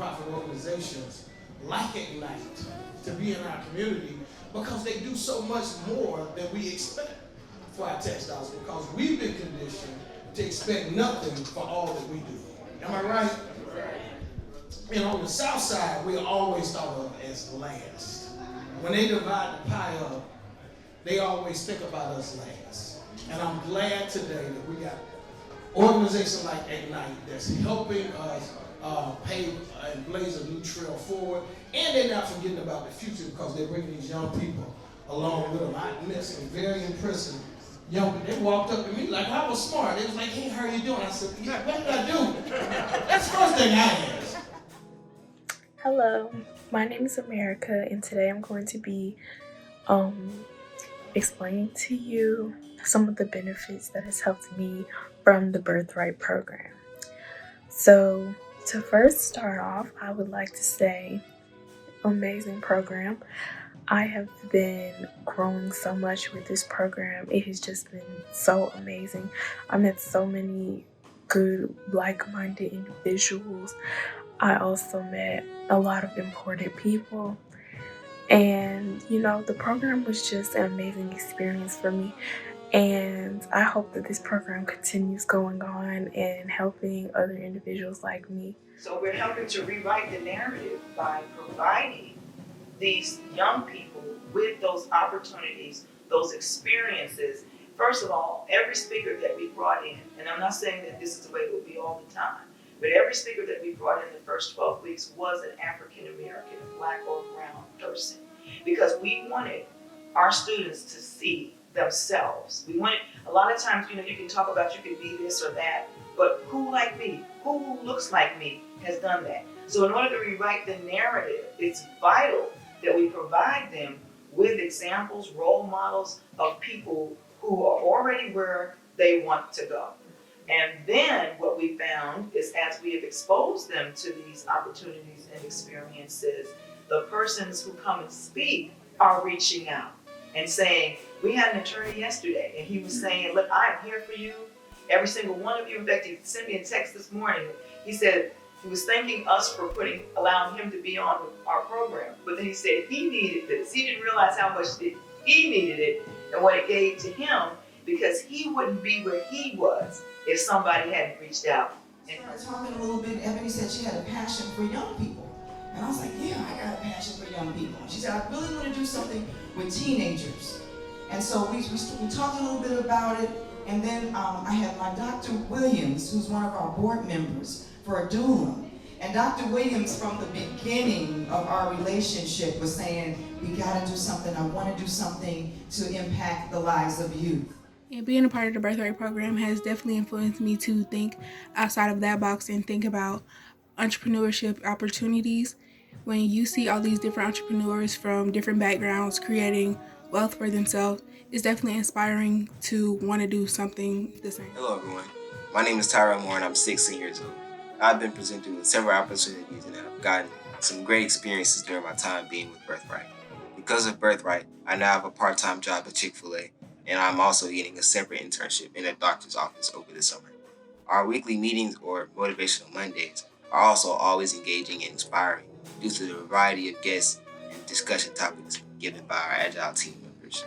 nonprofit organizations like Ignite to be in our community because they do so much more than we expect for our tax dollars because we've been conditioned to expect nothing for all that we do. Am I right? And on the south side, we are always thought of as last. When they divide the pie up, they always think about us last. And I'm glad today that we got organizations like Ignite that's helping us pave and blaze a new trail forward. And they're not forgetting about the future because they're bringing these young people along with them. I met some very impressive young people. They walked up to me like I was smart. They was like, hey, how are you doing? I said, yeah, what did I do? That's the first thing I asked. Hello, my name is America, and today I'm going to be explaining to you some of the benefits that has helped me from the BirthRight program. So to first start off, I would like to say, amazing program. I have been growing so much with this program. It has just been so amazing. I met so many good, like-minded individuals. I also met a lot of important people. And, the program was just an amazing experience for me. And I hope that this program continues going on and helping other individuals like me. So we're helping to rewrite the narrative by providing these young people with those opportunities, those experiences. First of all, every speaker that we brought in, and I'm not saying that this is the way it will be all the time, but every speaker that we brought in the first 12 weeks was an African American, a black or brown person, because we wanted our students to see themselves. We wanted, a lot of times, you can talk about you could be this or that, but who like me, who looks like me has done that. So in order to rewrite the narrative, it's vital that we provide them with examples, role models of people who are already where they want to go. And then what we found is as we have exposed them to these opportunities and experiences, the persons who come and speak are reaching out and saying, we had an attorney yesterday and he was saying, look, I am here for you, every single one of you. In fact, he sent me a text this morning. He said he was thanking us for allowing him to be on our program. But then he said he needed this. He didn't realize how much he needed it and what it gave to him, because he wouldn't be where he was if somebody hadn't reached out. And talking a little bit, Ebony said she had a passion for young people. And I was like, yeah, I got a passion for young people. She said, I really want to do something with teenagers. And so we talked a little bit about it. And then I had my Dr. Williams, who's one of our board members for Adullam. And Dr. Williams, from the beginning of our relationship, was saying, we got to do something. I want to do something to impact the lives of youth. And being a part of the BirthRight program has definitely influenced me to think outside of that box and think about entrepreneurship opportunities. When you see all these different entrepreneurs from different backgrounds creating wealth for themselves, it's definitely inspiring to want to do something the same. Hello everyone, my name is Tyrell Moore and I'm 16 years old. I've been presented with several opportunities and I've gotten some great experiences during my time being with BirthRight. Because of BirthRight, I now have a part-time job at Chick-fil-A, and I'm also getting a separate internship in a doctor's office over the summer. Our weekly meetings, or Motivational Mondays, are also always engaging and inspiring due to the variety of guests and discussion topics given by our AGILE team members.